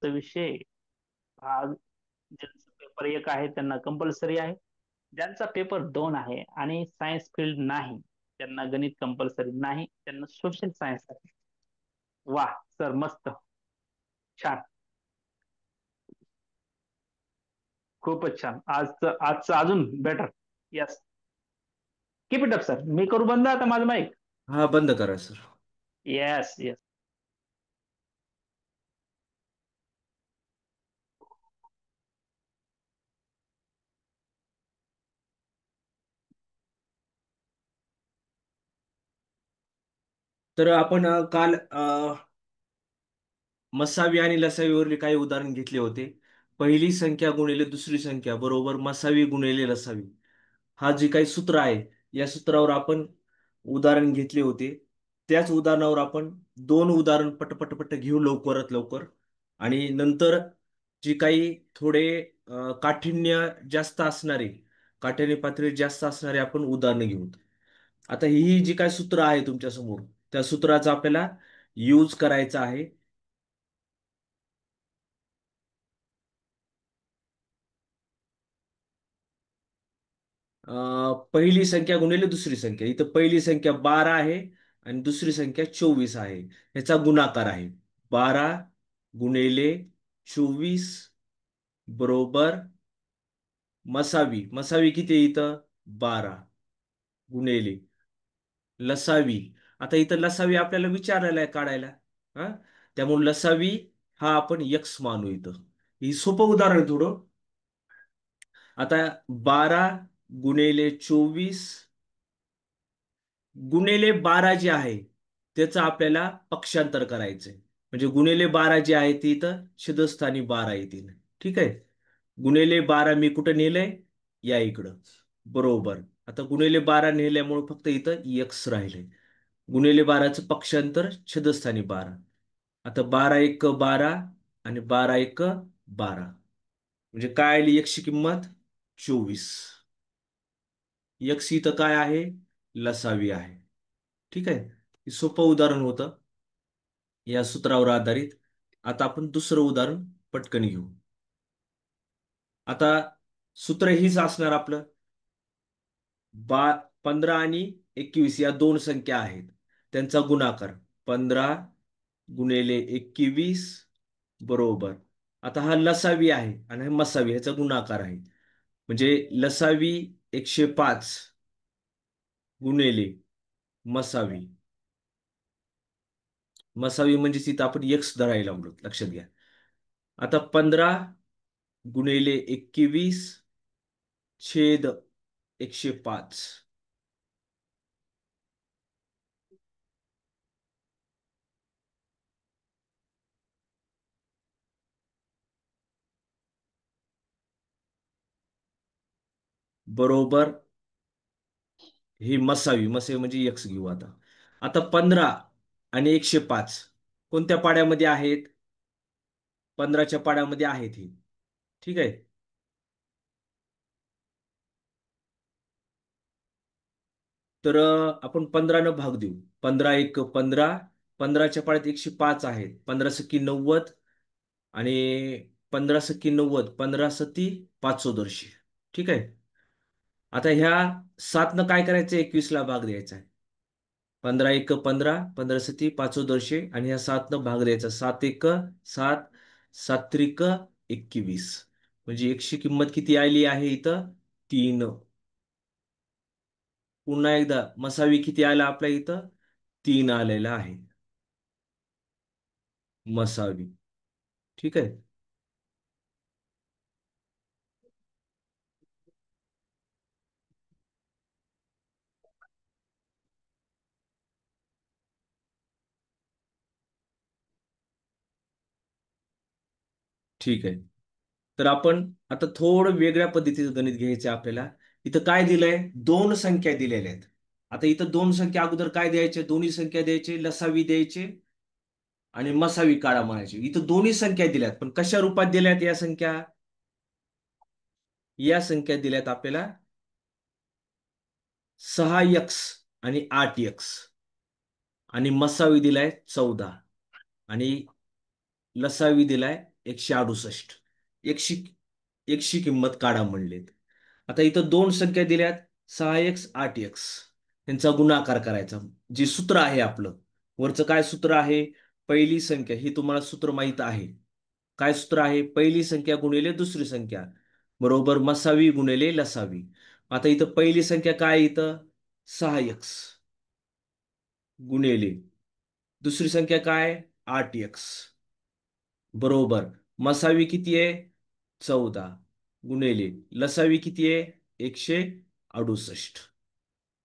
विषय हा, ज्यांचा पेपर एक आहे त्यांना कंपल्सरी आहे. ज्यांचा पेपर दोन आहे आणि सायन्स फील्ड नाही, त्यांना गणित कंपल्सरी नाही, त्यांना सोशल सायन्स आहे. वा सर, मस्त, छान, खूपच छान. आजचं अजून better. Yes, keep it up sir. मी करू बंद आता माझं माईक? हा, बंद करा सर. Yes yes. तर आपण काल मसावी आणि लसावीवरील काही उदाहरण घेतले होते. पहिली संख्या गुणिले दुसरी संख्या बरोबर मसावी गुणिले लसावी, हा जे काही सूत्र आहे, या सूत्रावर आपण उदाहरण घेतले होते. त्याच उदाहरणावर आपण दोन उदाहरण पटपट घेऊ लवकरात लवकर. आणि नंतर जी काही थोडे काठिण्य जास्त असणारे, काठिण्य पातळी जास्त असणारे आपण उदाहरणं घेऊ. आता ही जी काय सूत्र आहे तुमच्या समोर, त्या सूत्राचा आपल्याला यूज करायचा आहे. पहिली संख्या गुणिले दुसरी संख्या, इथं पहिली संख्या 12 आहे आणि दुसरी संख्या 24 आहे. ह्याचा गुणाकार आहे 12 गुणिले 24 बरोबर मसावी. मसावी किती आहे इथं? 12 गुणिले लसावी. आता इथं लसावी आपल्याला विचारलेला आहे काढायला. हा, त्यामुळे लसावी हा आपण यक्स मानू इथं. ही सोपं उदाहरण आहे थोडं. आता 12 गुणिले 24 गुणिले 12 जे आहे त्याचं आपल्याला पक्षांतर करायचंय. म्हणजे गुणिले 12 जे आहे ते इथं छेदस्थानी 12 येतील. ठीक आहे. गुणिले 12 मी कुठं नेलंय? या इकडं. बरोबर. आता गुणिले 12 नेल्यामुळे फक्त इथं एक्स राहिले. गुणिले 12चं पक्षांतर छेदस्थानी 12. आता 12 एक 12 आणि 12 एक 12. म्हणजे काय आली एकशे किंमत? 24. एक्स इथं काय आहे? लसावी आहे. ठीक आहे. हे सोपं उदाहरण होतं या सूत्रावर आधारित. आता आपण दुसरं उदाहरण पटकन घेऊ. आता सूत्र हीच असणार आपलं. बा 15 आणि 21 या दोन संख्या आहेत, त्यांचा गुणाकार 15 गुणिले 21 बरोबर. आता हा लसावी आहे आणि हा मसावी, ह्याचा गुणाकार आहे. म्हणजे लसावी 105 गुणिले मसावी. मसावी म्हणजे तिथं आपण एक्स धरायला लागलो, लक्षात घ्या. आता 15 गुणिले 21 छेद 105 बरोबर. ही मसावी, मसावी म्हणजे एक्स घेऊ आता. आता 15 आणि 105 कोणत्या पाड्यामध्ये आहेत? 15च्या पाड्यामध्ये आहेत ही. ठीक आहे. तर आपण 15 न भाग देऊ. 15 एक 15, 15च्या पाड्यात 105 आहेत. 15 सकी 90 आणि 15 सकी 90, 15 सती 500. ठीक आहे. आता ह्या 7 न काय करायचं? 21 ला भाग द्यायचा आहे. 15 एक 15, 15 सती 500 आणि ह्या 7 न भाग द्यायचा. 7 एक 7, 7 त्रिक 21. म्हणजे एकशे किंमत किती आली आहे इथं? 3. पुन्हा एकदा मसावी किती आला आपल्या इथं? 3 आलेला आहे मसावी. ठीक आहे. ठीक आहे. तर आपण आता थोडं वेगळ्या पद्धतीचं गणित घ्यायचं आहे आपल्याला. इथं काय दिलंय? दोन संख्या दिलेल्या आहेत. आता इथं दोन संख्या अगोदर काय द्यायचे? दोन्ही संख्या द्यायचे, लसावी द्यायचे आणि मसावी काढा म्हणायचे. इथं दोन्ही संख्या दिल्यात, पण कशा रूपात दिल्यात या संख्या? या संख्या दिल्यात आपल्याला 6x आणि 8x आणि मसावी दिलाय 14 आणि लसावी दिलाय 168. एकशे एकशे किंमत काढा म्हणलेत. आता इथं दोन संख्या दिल्यात, 6x 8x. यांचा गुणाकार करायचा. जे सूत्र आहे आपलं, वरचं काय सूत्र आहे? पहिली संख्या, ही तुम्हाला सूत्र माहित आहे. काय सूत्र आहे? पहिली संख्या गुणिले दुसरी संख्या बरोबर मसावी गुणिले लसावी. आता इथं पहिली संख्या काय आहे? इथं 6x गुणिले दुसरी संख्या काय? 8x बरोबर मसावी किती आहे? 14 गुणिले लसावी किती आहे? 168.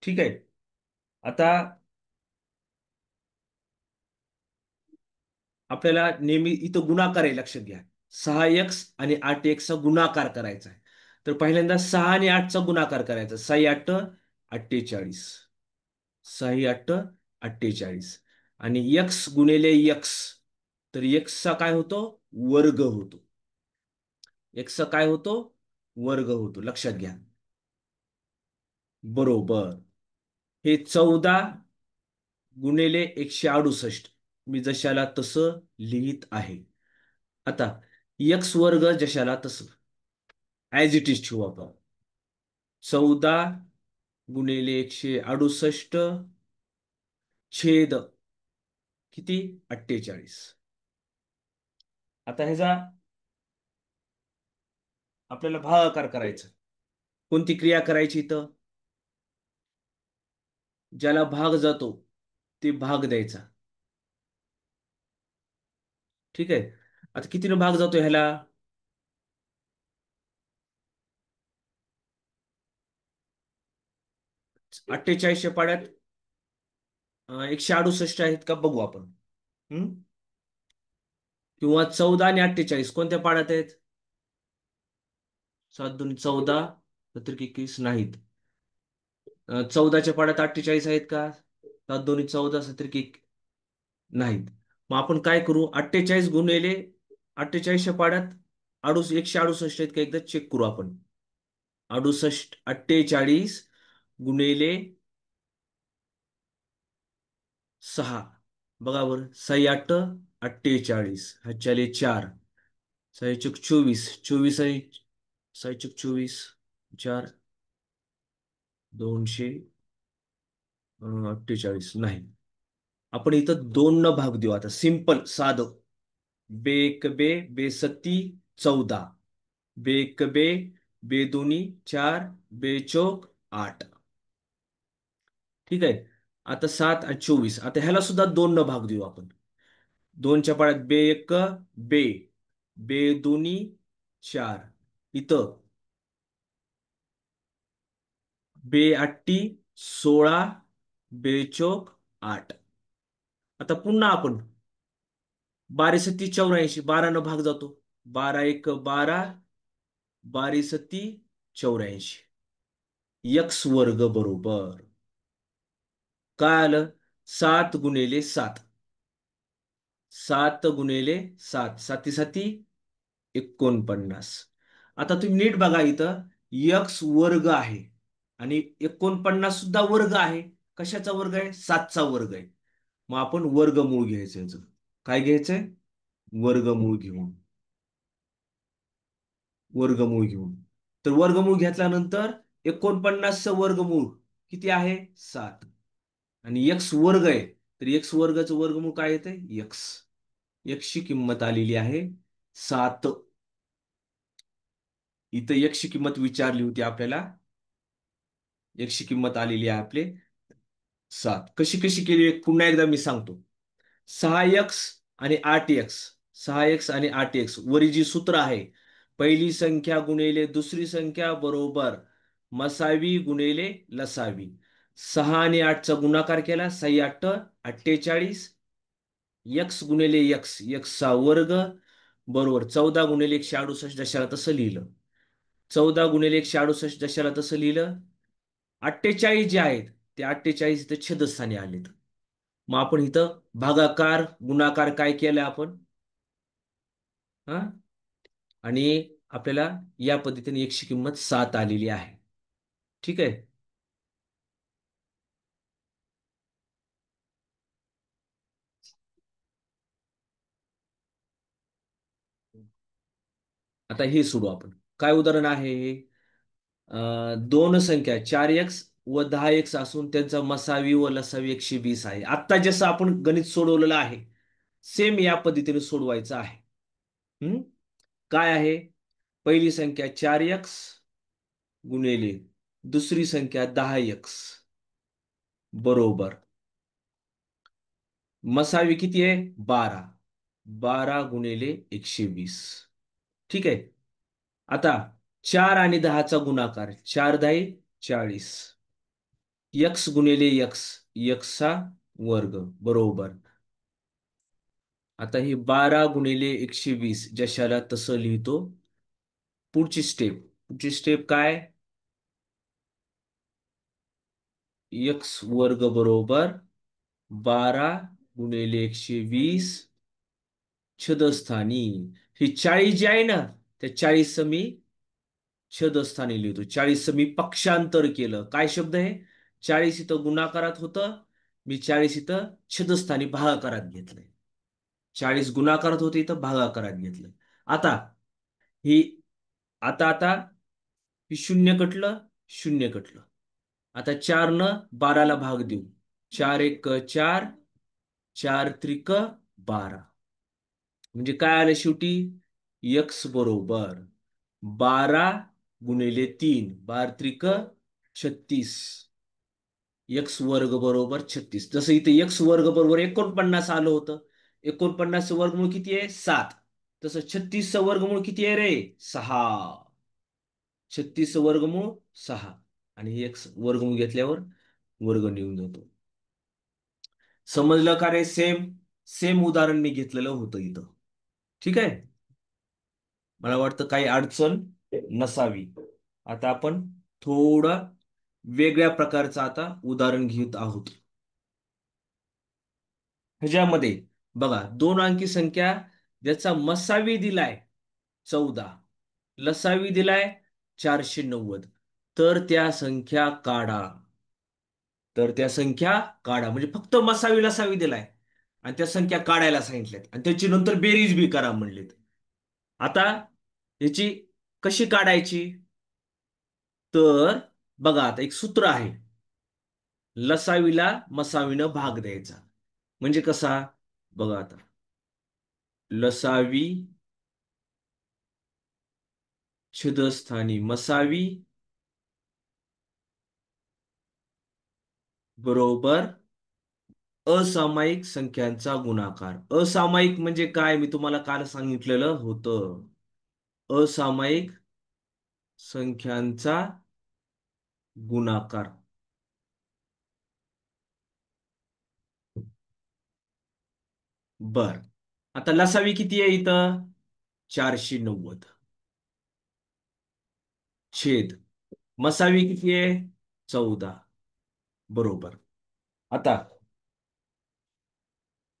ठीक आहे. आता आपल्याला नेहमी इथं गुणाकार आहे, लक्षात घ्या. 6x आणि 8x चा गुणाकार करायचा आहे. तर पहिल्यांदा 6 आणि 8 चा गुणाकार करायचा. 6 8 48. 6 8 48 आणि x गुणिले x, तर x चा काय होतो? वर्ग होतो. x चा काय होतो? वर्ग होतो, लक्षात घ्या. बरोबर. हे 14 गुणिले 168 मी जशाला तसं लिहित आहे. आता x वर्ग जशाला तसं ॲज इट इज ठेवू आपण. 14 गुणिले 168 छेद किती? 48. आता ह्याचा आपल्याला भागाकार करायचा. कोणती क्रिया करायची इथं? ज्याला भाग जातो ते भाग द्यायचा. ठीक आहे. आता कितीनं भाग जातो ह्याला? 48च्या पाड्यात 168 आहेत का बघू आपण. हम्म? किंवा 14 आणि 48 कोणत्या पाड्यात आहेत? 7 2 14, 17 21 नाहीत. 14च्या पाड्यात 48 आहेत का? 7 2 14, 17 नाहीत. मग आपण काय करू? 48 गुणिले 48च्या पाड्यात 168 आहेत का, एकदा चेक करू आपण. 68 48 गुणिले 6. बघा बरं, 6 8 48 ह्याच्याले 4, 6 चूक 24, 24 आणि 6 चूक 24 4 248 नाही. आपण इथं 2 न भाग देऊ. आता सिंपल साधं. बेक बे बेसत्ती 14, बेक बे बेदोनी 4, बेचोक 8. ठीक आहे. आता 7 आणि 24, आता ह्याला सुद्धा 2 न भाग देऊ आपण. 2च्या पाड्यात बे एक बे, बे दोन्ही 4. इथं बे आठी 16, बेचोक 8. आता पुन्हा आपण 12 सत्ती 84, 12 न भाग जातो. 12 1 12, 12 सत्ती 84. x वर्ग बरोबर काय आलं? 7 गुणिले 7. 7 गुणिले 7, 7 7 49. आता तुम्ही नीट बघा, इथं x वर्ग आहे आणि 49 सुद्धा वर्ग आहे. कशाचा वर्ग आहे? 7चा वर्ग आहे. मग आपण वर्गमूळ घ्यायचं याचं. काय घ्यायचंय? वर्गमूळ घेऊन. वर्गमूळ घेऊन. तर वर्गमूळ घेतल्यानंतर 49चं वर्गमूळ किती आहे? 7. आणि x वर्ग आहे, तर x वर्गाचं वर्गमूळ काय येते? x. x ची किंमत आलेली आहे 7. इथं x ची किंमत विचारली होती आपल्याला. x ची किंमत आलेली आहे आपले 7. कशी कशी केली पुन्हा एकदा मी सांगतो. 6x आणि 8x, 6x आणि 8x वरी जी सूत्र आहे, पहिली संख्या गुणिले दुसरी संख्या बरोबर मसावी गुणिले लसावी. 6 आणि 8चा गुणाकार केला, 6 8 48, x गुणिले x चा वर्ग बरोबर 14 गुणिले 168 जशाला तसं लिहिलं. 14 गुणिले 168 जशाला तसं लिहिलं. 48 जे आहेत ते 48 इथं छेदस्थानी आलेत. मग आपण इथं भागाकार गुणाकार काय केलं आपण? हा, आणि आपल्याला या पद्धतीने x ची किंमत 7 आलेली आहे. ठीक आहे. आता हे सोडू आपण. काय उदाहरण आहे हे? दोन संख्या 4x व 10x असून त्यांचा मसावी व लसावी 120 आहे. आत्ता जसं आपण गणित सोडवलेलं आहे सेम या पद्धतीने सोडवायचं आहे. हम्म? काय आहे? पहिली संख्या 4x गुणिले दुसरी संख्या 10x बरोबर मसावी किती आहे? 12. 12 गुणिले 120. ठीक आहे. आता 4 आणि 10चा गुणाकार 4 10 40. x गुणिले x x चा वर्ग बरोबर. आता ही 12 गुणिले 120 जशाला तसं लिहितो. पुढची स्टेप काय? x वर्ग बरोबर 12 गुणिले 120 छदस्थानी. ही 40 जी आहे ना, त्या 40 मी छदस्थानी लिहितो. 40 मी पक्षांतर केलं. काय शब्द आहे? 40 इथं गुणाकारात होतं, मी 40 इथं छदस्थानी भागाकारात घेतलंय. 40 गुणाकारात होते इथं भागाकारात घेतलं. आता ही आता आता ही शून्य कटलं, शून्य कटलं. आता 4 न 12ला भाग देऊ. 4 एक 4, 4 त्रिक 12. म्हणजे काय आलं शेवटी? x बरोबर 12 गुणिले 3, 12 त्रिक 36. एक्स वर्ग बरोबर 36. जसं इथे एक्स वर्ग बरोबर 49 आलं होतं. 49 वर्गमूळ किती आहे? 7. तसं 36 वर्गमूळ किती आहे रे? 6. 36 वर्गमूळ 6. आणि हे एक्स वर्गमूळ घेतल्यावर वर्ग निघून जातो. समजलं का रे? सेम सेम उदाहरण मी घेतलेलं होतं इथं. ठीक आहे. मला वाटतं काही अडचण नसावी. आता आपण थोडं वेगळ्या प्रकारचं आता उदाहरण घेत आहोत. ह्याच्यामध्ये बघा, दोन अंकी संख्या ज्याचा मसावी दिलाय 14, लसावी दिलाय 490, तर त्या संख्या काढा. तर त्या संख्या काढा म्हणजे फक्त मसावी लसावी दिलाय आणि त्या संख्या काढायला सांगितल्यात आणि त्याची नंतर बेरीज बी करा म्हणलेत. आता याची कशी काढायची? तर बघा, आता एक सूत्र आहे. लसावीला मसावीनं भाग द्यायचा. म्हणजे कसा? बघा आता, लसावी छेदस्थानी मसावी बरोबर असामायिक संख्यांचा गुणाकार. असामायिक म्हणजे काय? मी तुम्हाला काल सांगितलेलं होतं. असामायिक संख्यांचा गुणाकार. बर. आता लसावी किती आहे इथं? 490 छेद मसावी किती आहे? 14 बरोबर. आता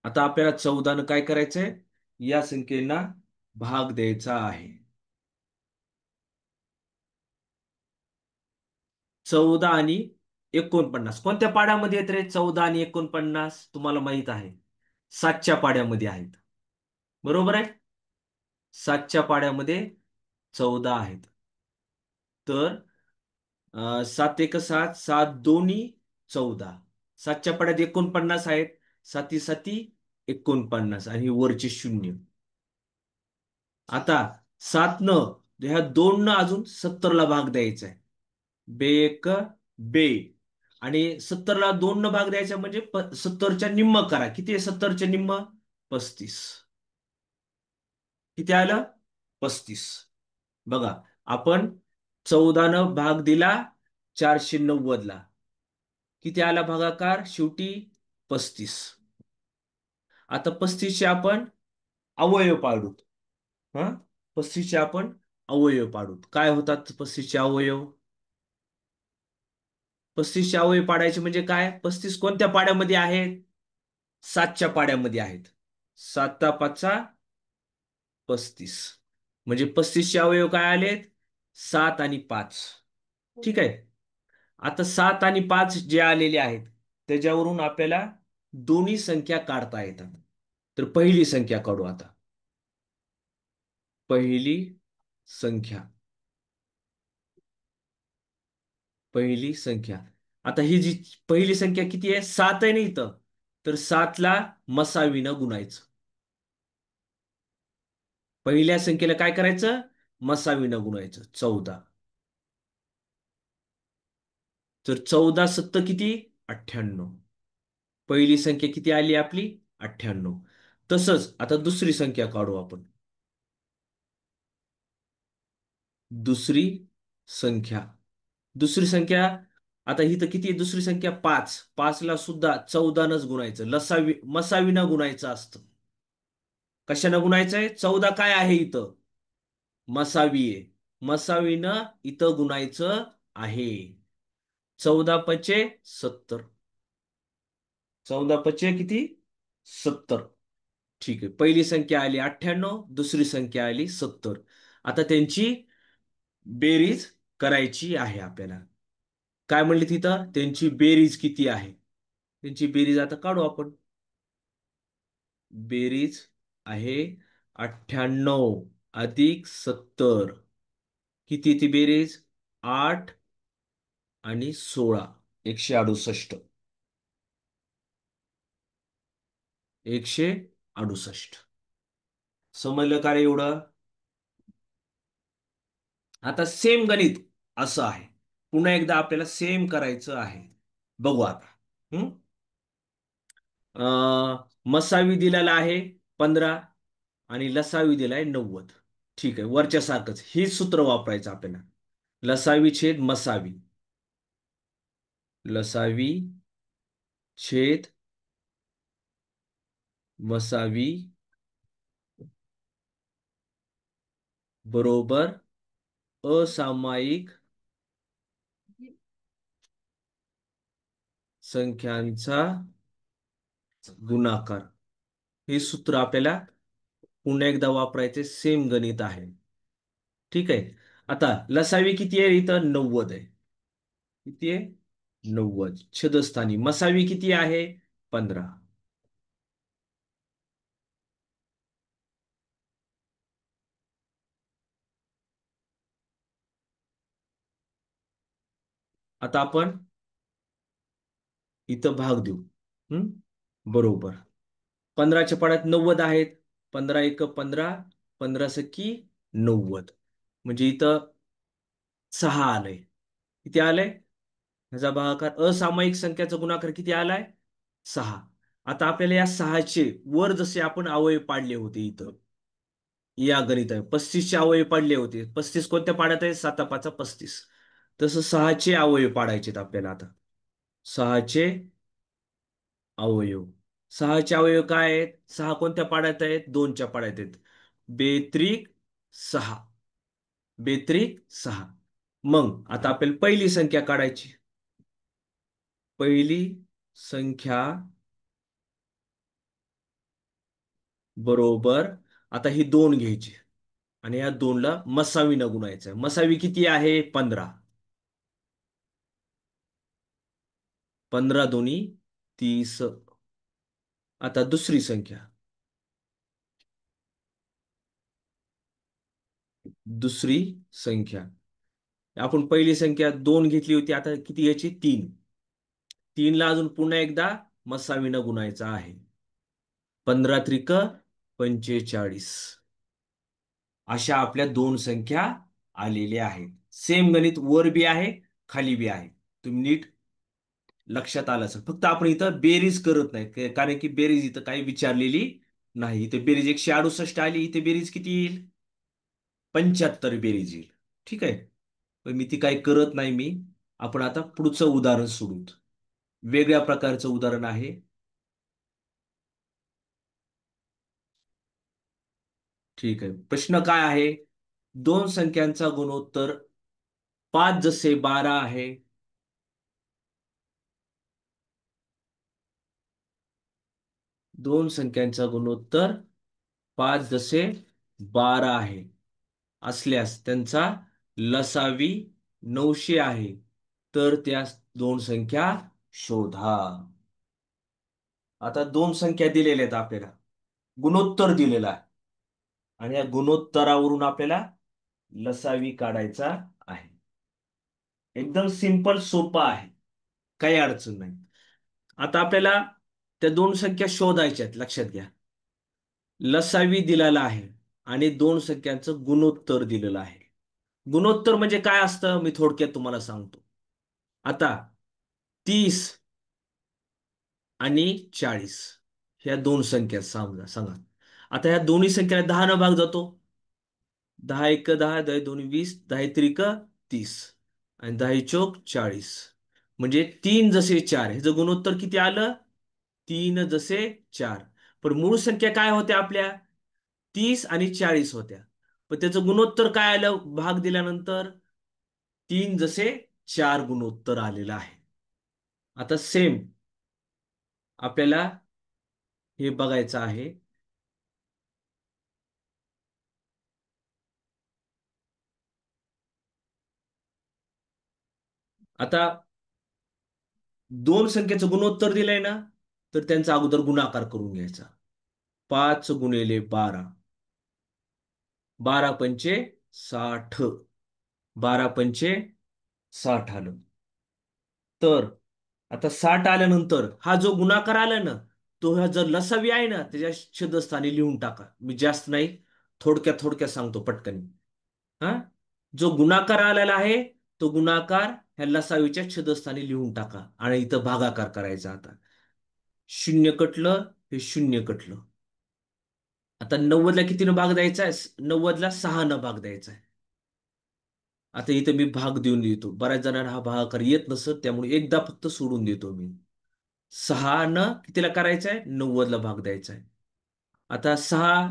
आता आपल्याला 14 न काय करायचंय? या संख्येला भाग द्यायचा आहे. 14 आणि 49 कोणत्या पाड्यामध्ये येत रे? 14 आणि 49 तुम्हाला माहित आहे, 7च्या पाड्यामध्ये आहेत. बरोबर आहे. 7च्या पाड्यामध्ये 14 आहेत. तर 7 एक 7, 7 दोन्ही 14. 7च्या पाड्यात 49 आहेत. 7 साती 49 आणि ही वरचे शून्य. आता 7 न ह्या 2 न अजून 70 ला भाग द्यायचा आहे. बे एक बे. आणि 70 ला 2 न भाग द्यायचा म्हणजे 70च्या निम्म करा. किती आहे 70च्या निम्म? 35. किती आलं? 35. बघा, आपण 14 न भाग दिला 490 ला. किती आला भागाकार? शेवटी 35. आता 35चे आपण अवयव पाडू. हा, 35चे आपण अवयव पाडू. काय होतात 35चे अवयव? 35चे अवयव पाडायचे म्हणजे काय? 35 कोणत्या पाड्यामध्ये आहेत? 7च्या पाड्यामध्ये आहेत. 7 पाचा 35. म्हणजे 35चे अवयव काय आलेत? 7 आणि 5. ठीक आहे. आता 7 आणि 5 जे आलेले आहेत त्याच्यावरून आपल्याला दोन्ही संख्या काढता येतात. तर पहिली संख्या काढू आता. पहिली संख्या. पहिली संख्या. आता ही जी पहिली संख्या किती आहे? 7 आहे ना इथं. तर 7ला मसावीनं गुणायचं. पहिल्या संख्येला काय करायचं? मसावीनं गुणायचं. 14. तर 14 सत्त किती? 98. पहिली संख्या किती आली आपली? 98. तसंच आता दुसरी संख्या काढू आपण. दुसरी संख्या. दुसरी संख्या. आता ही तर किती आहे? दुसरी संख्या 5. 5ला सुद्धा 14नच गुणायचं. मसावीनं गुणायचं असतं. कशानं गुणायचंय? 14 काय आहे इथं? मसावी आहे. मसावीनं इथं गुणायचं आहे. 14 पचे 70. 14 पचे किती? 70. ठीक आहे. पहिली संख्या आली 98, दुसरी संख्या आली 70. आता त्यांची बेरीज करायची आहे आपल्याला. काय म्हणली तिथं? त्यांची बेरीज किती आहे? त्यांची बेरीज आता काढू आपण. बेरीज आहे 98 अधिक 70. किती ती बेरीज? 8 आणि 16. 168. 168. समजलं का रे एवढं? आता सेम गणित असं आहे. पुन्हा एकदा आपल्याला सेम करायचं आहे. बघू आता. हम्म? मसावी दिलेला आहे 15 आणि लसावी दिलाय 90. ठीक आहे. वरच्या सारखंच हे सूत्र वापरायचं आपल्याला. लसावी छेद मसावी. लसावी छेद मसावी बरोबर असामायिक संख्यांचा गुणाकार. हे सूत्र आपल्याला पुन्हा एकदा वापरायचे. सेम गणित आहे. ठीक आहे. आता लसावी किती आहे? इथं 90 आहे. किती आहे? 90. छेदस्थानी मसावी किती आहे? 15. आता आपण इथं भाग देऊ. बरोबर. 15च्या पाड्यात 90 आहेत. 15 एक 15. 15 सख्खी 90. म्हणजे इथं 6 आलंय. किती आलंय? ह्याचा भागाकार असामायिक संख्याचा गुणाकार किती आलाय? 6. आता आपल्याला या 6चे वर जसे आपण अवयव पाडले होते इथं या गणित आहे 35चे अवयव पाडले होते. 35 कोणत्या पाड्यात आहे? 7 5 35. तसं 6चे अवयव पाडायचे आपल्याला आता. 6चे अवयव. 6चे अवयव काय आहेत? 6 कोणत्या पाड्यात आहेत? 2च्या पाड्यात आहेत. बेत्रिक 6. बेत्रिक 6. मग आता आपल्याला पहिली संख्या काढायची. पहिली संख्या बरोबर. आता ही 2 घ्यायची आणि या 2ला मसावीनं गुणायचं. मसावी किती आहे? 15. 15 दोन्ही 30. आता दुसरी संख्या. दुसरी संख्या. आपण पहिली संख्या 2 घेतली होती. आता किती घ्यायची? 3. 3ला अजून पुन्हा एकदा मसावीनं गुणायचं आहे. 15 त्रिक 45. अशा आपल्या 2 संख्या आलेल्या आहेत. सेम गणित वर बी आहे, खाली बी आहे. तुम्ही नीट लक्षात आलं असेल. फक्त आपण इथं बेरीज करत नाही कारण की बेरीज इथं काही विचारलेली नाही. इथे बेरीज 168 आली. इथे बेरीज किती येईल? 75 बेरीज येईल. ठीक आहे. पण मी ती काही करत नाही मी. आपण आता पुढचं उदाहरण सोडूत. वेगळ्या प्रकारचं उदाहरण आहे. ठीक आहे. प्रश्न काय आहे? दोन संख्यांचा गुणोत्तर 5 जसे 12 आहे. दोन संख्यांचा गुणोत्तर 5 जसे 12 आहे असल्यास त्यांचा लसावी 900 आहे. तर त्या दोन संख्या शोधा. आता दोन संख्या दिलेल्या आहेत आपल्याला. गुणोत्तर दिलेला आहे आणि या गुणोत्तरावरून आपल्याला लसावी काढायचा आहे. एकदम सिंपल सोपा आहे. काही अडचण नाही. आता आपल्याला त्या दोन संख्या शोधायच्या आहेत, लक्षात घ्या. लसावी दिलेला आहे आणि दोन संख्यांचं गुणोत्तर दिलेलं आहे. गुणोत्तर म्हणजे काय असतं मी थोडक्यात तुम्हाला सांगतो. आता 30 आणि 40 ह्या दोन संख्या समजा सांगा. आता ह्या दोन्ही संख्येला 10 न भाग जातो. 10 एक 10, 10 दोन्ही 20, 10 त्रिक 30 आणि 10 चौक 40. म्हणजे 3 जसे 4 ह्याचं गुणोत्तर किती आलं? 3 जसे 4. पण मूळ संख्या काय होत्या आपल्या? 30 आणि 40 होत्या. पण त्याचं गुणोत्तर काय आलं भाग दिल्यानंतर? 3 जसे 4 गुणोत्तर आलेलं आहे. आता सेम आपल्याला हे बघायचं आहे. आता दोन संख्येचं गुणोत्तर दिलंय ना, तर त्यांचा अगोदर गुणाकार करून घ्यायचा. 5 गुणिले 12, 12 पंचे 60, 12 पंचे 60 आलं. तर आता 60 आल्यानंतर हा जो गुणाकार आला ना, तो ह्या जर लसावी आहे ना त्याच्या छेदस्थानी लिहून टाका. मी जास्त नाही, थोडक्यात थोडक्यात सांगतो पटकन. हा, जो गुणाकार आलेला आहे तो गुणाकार ह्या लसावीच्या छेदस्थानी लिहून टाका आणि इथं भागाकार करायचा. आता शून्य कटलं, हे शून्य कटलं. आता 90ला कितीनं भाग द्यायचा आहे? 90ला 6 न भाग द्यायचा आहे. आता इथे मी भाग देऊन देतो. बऱ्याच जणांना हा भागाकार येत नसत, त्यामुळे एकदा फक्त सोडून देतो मी. 6 न कितीला करायचं आहे? 90ला भाग द्यायचा आहे. आता 6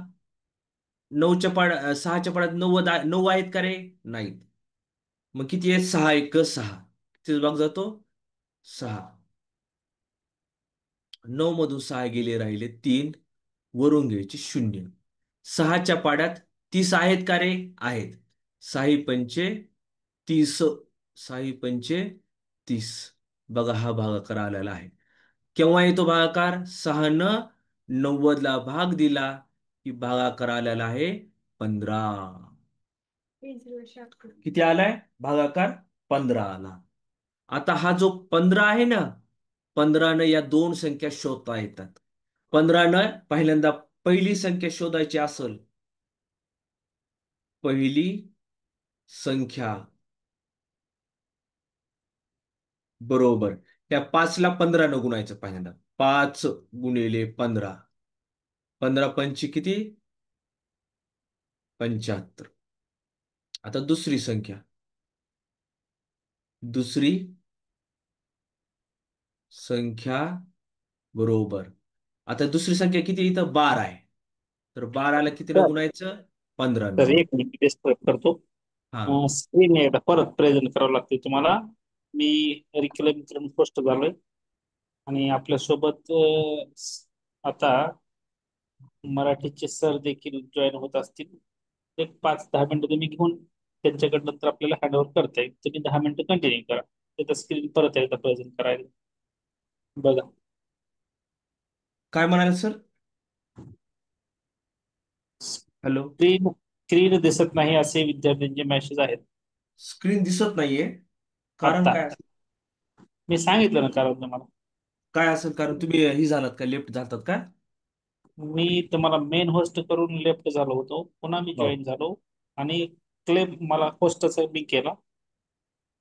9च्या पाड्या 6च्या पाड्यात 9 आहेत का रे? नाहीत. मग किती आहे? 6 एक 6. किती भाग जातो? 6. 9 मधून 6 गेले, राहिले 3. वरून घ्यायचे 0. 6च्या पाड्यात 30 आहेत का रे? आहेत. 6 पंचे 30. 6 पंचे 30. बघा हा भागाकार आलेला आहे. केव्हा येतो भागाकार? 6 न 90ला भाग दिला की भागाकार आलेला आहे 15. किती आलाय भागाकार? 15 आला. आता हा जो 15 आहे ना, 15 न या दोन संख्या शोधता येतात. 15 न पहिल्यांदा पहिली संख्या शोधायची असेल, पहिली संख्या बरोबर त्या 5 ला 15 न गुणायचं. पहिल्यांदा 5 गुणिले 15, 15 पंची किती? 75. आता दुसरी संख्या, दुसरी संख्या बरोबर. आता दुसरी संख्या किती? इथं 12 आहे. तर 12ला किती न तर गुणायचं? 15 न. तर एक मिनिट डिस्कनेक्ट करतो. हा, स्क्रीन एकदा परत प्रेझेंट करावं लागते तुम्हाला. मी रिक्लेम करून पोस्ट झालोय आणि आपल्यासोबत आता मराठीचे सर देखील जॉईन होत असतील. एक 5-10 मिनिटं तुम्ही घेऊन त्यांच्याकडनं तर आपल्याला हँडओव्हर करता येईल. तुम्ही 10 मिनिटं कंटिन्यू करा. त्याचा स्क्रीन परत एकदा प्रेझेंट करायला बघा. काय म्हणाल सर? हॅलो. स्क्रीन स्क्रीन दिसत नाही असे विद्यार्थ्यांचे मेसेज आहेत. स्क्रीन दिसत नाहीये. कारण आता काय असेल? मी सांगितलं ना कारण तुम्हाला. काय असेल कारण? तुम्ही ही झालात का, लेफ्ट झालात का? मी तुम्हाला मेन होस्ट करून लेफ्ट झालो होतो, पुन्हा मी हो. जॉईन झालो आणि क्लेम मला होस्टचा मी केला,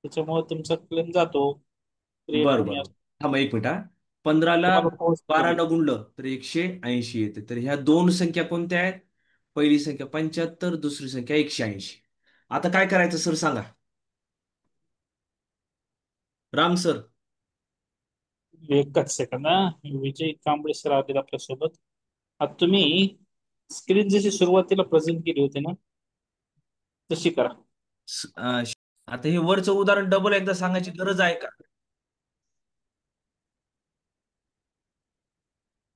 त्याच्यामुळे तुमचा क्लेम जातो क्रिएट बरं मनी बरं. असतो. थांबा एक मिनिट हा. 15ला तुम्हाला होस्ट 12 केलं. न गुणलं तर 180 येते. तर ह्या दोन संख्या कोणत्या आहेत? पहिली संख्या 75, दुसरी संख्या 180. आता काय करायचं सर सांगा. राम सर. एकच सेकंद हा. विजय कांबळे सर आले आपल्यासोबत. आता तुम्ही स्क्रीन जशी सुरुवातीला प्रेझेंट केली होती ना, तशी करा. आता हे वरचं उदाहरण डबल एकदा सांगायची गरज आहे का?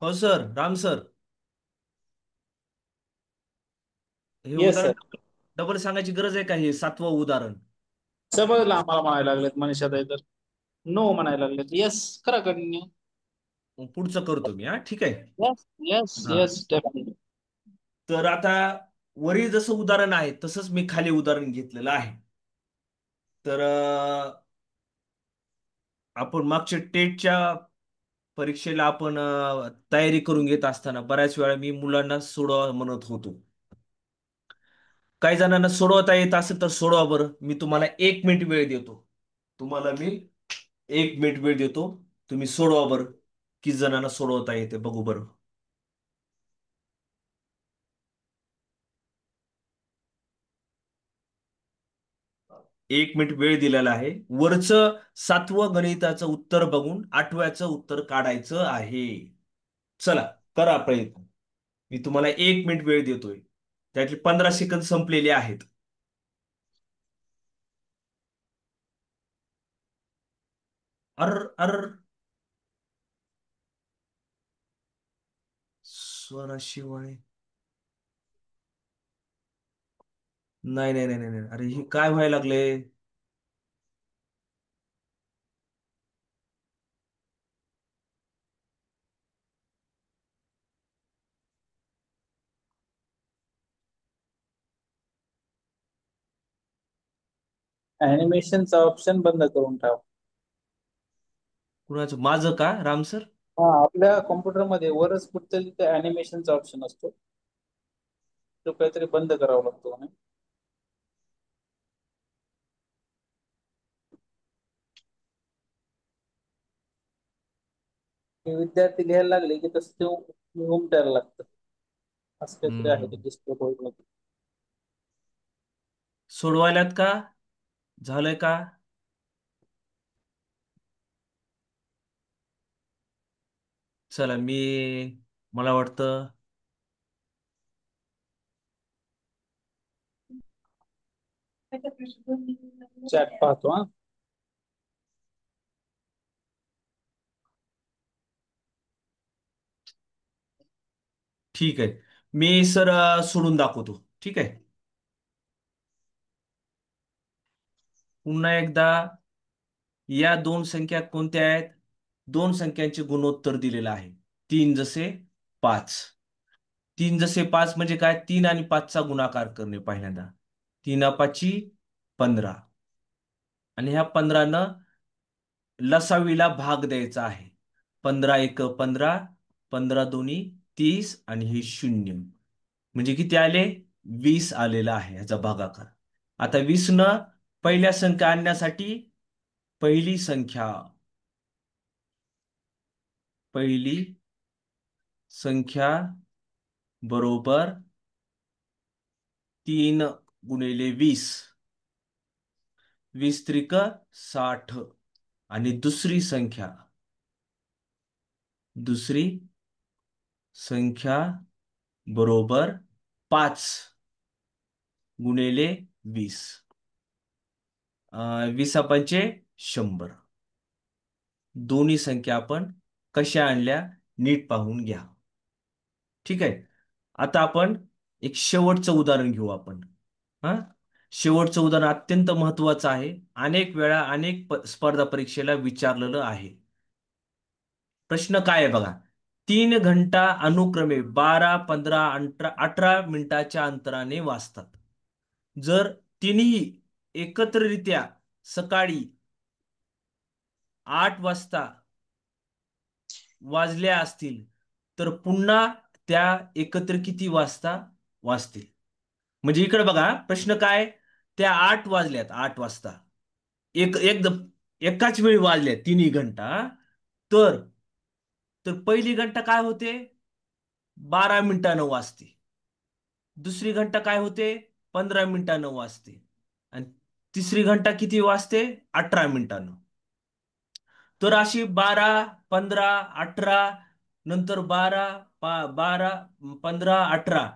हो सर, राम सर. हे येस उदाहरण सर. डबल सांगायची गरज आहे का? हे 7वं उदाहरण. समजलं आम्हाला म्हणायला लागलेत मनीषा ताई तर. नो म्हणायला लागलेत. येस करा कंटिन्यू. मग पुढचं करतो मी. हा ठीक आहे. येस येस हा. Yes definitely. तर आता वरील जसं उदाहरण आहे तसंच मी खाली उदाहरण घेतलेलं आहे. तर आपण मागच्या टेटच्या परीक्षेला आपण तयारी करून घेत असताना बऱ्याच वेळा मी मुलांना सोडवा म्हणत होतो. काही जणांना सोडवता येत असेल तर सोडवा बरं. मी तुम्हाला 1 मिनिट वेळ देतो. तुम्हाला मी 1 मिनिट वेळ देतो. तुम्ही सोडवा बरं. किती जणांना सोडवता येते बघू बरं. 1 मिनिट वेळ दिलेला आहे. वरचं 7वं गणिताचं उत्तर बघून 8व्याचं उत्तर काढायचं आहे. चला, करा प्रयत्न. मी तुम्हाला 1 मिनिट वेळ देतोय. त्यातले 15 सेकंद संपलेले आहेत. अर अर स्वराशिवाय. नाही नाही नाही नाही नाही. अरे हे काय व्हायला लागले. ऍनिमेशनचा ऑप्शन बंद करून टाक. कुणाचं, माझं का राम सर? हा, आपल्या कॉम्प्युटरमध्ये वरच कुठतरी तिथे ऍनिमेशनचा ऑप्शन असतो, तो काहीतरी बंद करावा लागतो म्हणे. ते विद्यार्थी लिहायला लागले की तसं ते उमटायला लागतं. असं काहीतरी आहे ते हम्म. डिस्प्ले बोर्डमध्ये. सोडवायलात का? झालंय का? चला मला वाटतं चॅट पाहतो हा. ठीक आहे. मी सर सोडून दाखवतो. ठीक आहे. पुन्हा एकदा, या दोन संख्या कोणत्या आहेत? दोन संख्यांचे गुणोत्तर दिलेलं आहे. 3 जसे 5. 3 जसे 5 म्हणजे काय? 3 आणि 5चा गुणाकार करणे पहिल्यांदा. 3 5 15. आणि ह्या 15नं लसावीला भाग द्यायचा आहे. 15 1 15, 15 2 30 आणि हे 0. म्हणजे किती आले? 20 आलेला आहे ह्याचा भागाकार. आता 20 न पहिल्या संख्या आणण्यासाठी पहिली संख्या पहिली संख्या बरोबर 3 × 20. 20 3 × 60. आणि दुसरी संख्या बरोबर 5 × 20. 20 5 100. दोन्ही संख्या आपण कशा आणल्या नीट पाहून घ्या. ठीक आहे. आता आपण एक शेवटचं उदाहरण घेऊ आपण. हा, शेवटचं उदाहरण अत्यंत महत्वाचं आहे. अनेक वेळा अनेक स्पर्धा परीक्षेला विचारलेलं आहे. प्रश्न काय आहे बघा. 3 घंटा अनुक्रमे 12 15 18 मिनिटाच्या अंतराने वाजतात. जर तिन्ही एकत्ररित्या सकाळी 8 वाजता वाजल्या असतील तर पुन्हा त्या एकत्र किती वाजता वाजतील? म्हणजे इकडे बघा प्रश्न काय. त्या 8 वाजल्यात, 8 वाजता एकदम एकाच वेळी वाजल्या तिन्ही घंटा. तर तर पहिली घंटा काय होते? 12 मिनिटानं वाजते. दुसरी घंटा काय होते? 15 मिनिटानं वाजते. आणि तिसरी घंटा किती वाजते? 18 मिनिटानं. तर अशी 12 15 18 नंतर 12 15 18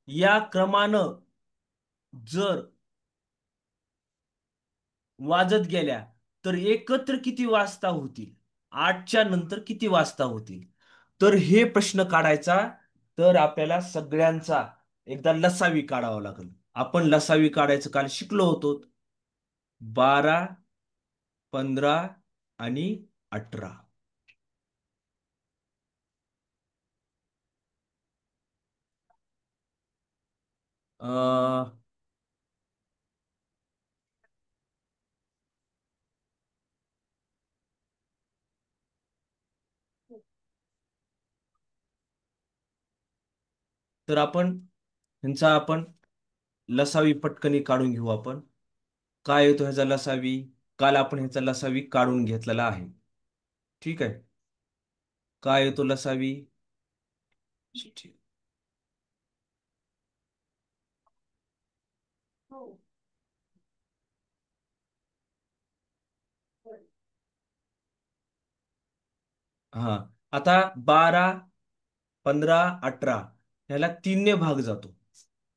या क्रमानं जर वाजत गेल्या तर एकत्र किती वाजता होतील? 8च्या नंतर किती वाजता होतील? तर हे प्रश्न काढायचा. तर आपल्याला सगळ्यांचा एकदा लसावी काढावा लागेल. आपण लसावी काढायचं काल शिकलो होतो. 12 15 आणि 18. अ, तर आपण ह्यांचा आपण लसावी पटकनी काढून घेऊ आपण. काय येतो ह्याचा लसावी? काल आपण ह्याचा लसावी काढून घेतलेला आहे. ठीक आहे. काय येतो लसावी? हा. आता 12, 15, 18 ह्याला 3 ने भाग जातो.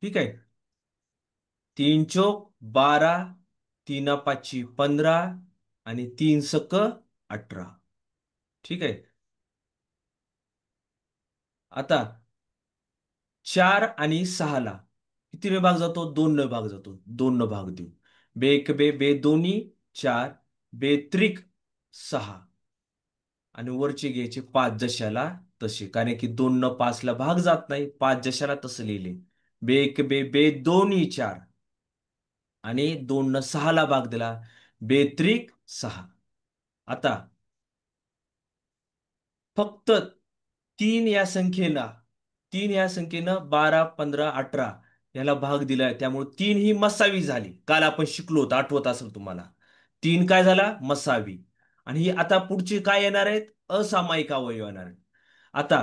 ठीक आहे. 3 चोक 12, 3 5 15 आणि 3 सक 18. ठीक आहे. आता 4 आणि 6ला कितीने भाग जातो? 2 ने भाग जातो. 2 न भाग देऊ. बे एक बे बे दोन्ही 4, बे 3 6 आणि वरचे घ्यायचे 5 जशाला तसे, कारण की 2 न 5ला भाग जात नाही. 5 जशाला तसं लिहिले. बे एक बे बे दोन्ही 4 आणि 2 न 6ला भाग दिला. बे 3 6. आता फक्त 3 या संख्येला 3 या संख्येनं 12, 15, 18 याला भाग दिलाय, त्यामुळे 3 ही मसावी झाली. काल आपण शिकलो होतो, आठवत असेल तुम्हाला. 3 काय झाला? मसावी. आणि ही आता पुढची काय येणार आहेत? असामायिक अवयव येणार आहेत. आता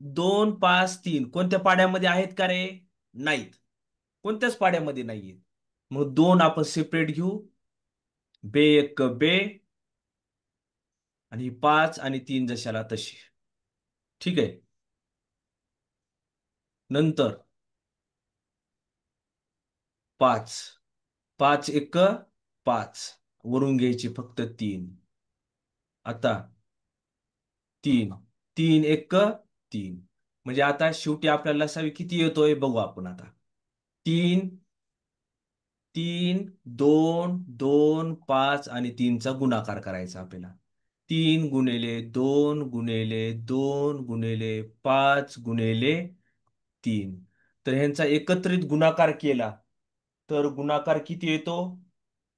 2, 5, 3 कोणत्या पाड्यामध्ये आहेत का रे? नाहीत. कोणत्याच पाड्यामध्ये नाहीये. मग 2 आपण सेपरेट घेऊ. बे 1 बे आणि 5 आणि 3 जशाला तशी. ठीक आहे. नंतर 5, 5 1 5 वरून घ्यायची फक्त 3. आता 3, 3 1 3. म्हणजे आता शेवटी आपल्याला लसावी किती येतोय बघू आपण आता. 3, 3, 2, 2, 5 आणि 3चा गुणाकार करायचा आपल्याला. 3 गुणिले 2 गुणिले 2 गुणिले 5 गुणिले 3. तर ह्यांचा एकत्रित गुणाकार केला तर गुणाकार किती येतो?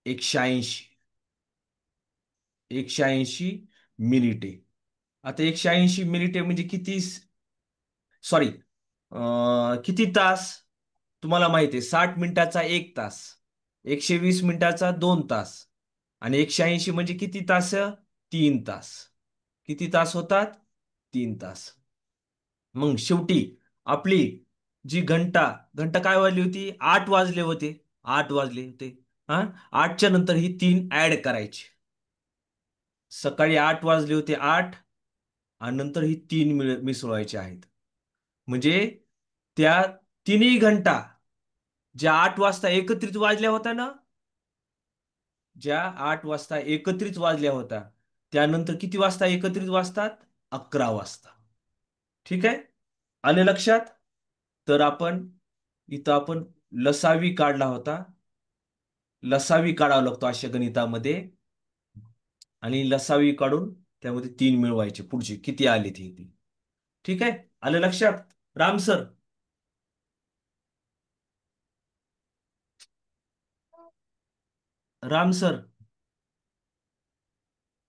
180. 180 मिनिटे. आता 180 मिनिटे म्हणजे किती? सॉरी, किती तास? तुम्हाला माहिती आहे 60 मिनिटाचा 1 तास, 120 मिनिटाचा 2 तास आणि 180 म्हणजे किती तास? 3 तास. किती तास होतात? 3 तास. मग शेवटी आपली जी घंटा घंटा काय वाजली होती? 8 वाजले होते. 8 वाजले होते. हा. 8च्या नंतर ही 3 ऍड करायची. सकाळी 8 वाजले होते 8, आणि नंतर ही 3 मिसळवायचे आहेत. म्हणजे त्या तिन्ही घंटा ज्या 8 वाजता एकत्रित वाजल्या होत्या ना, ज्या 8 वाजता एकत्रित वाजल्या होत्या, त्यानंतर किती वाजता एकत्रित वाजतात? 11 वाजता. ठीक आहे. आले लक्षात? तर इथं आपण लसावी काढला होता. लसावी काढावा लागतो अशा गणितामध्ये. आणि लसावी काढून त्यामध्ये 3 मिळवायचे पुढचे किती आले ते. ठीक आहे. आलं लक्षात? राम सर. राम सर.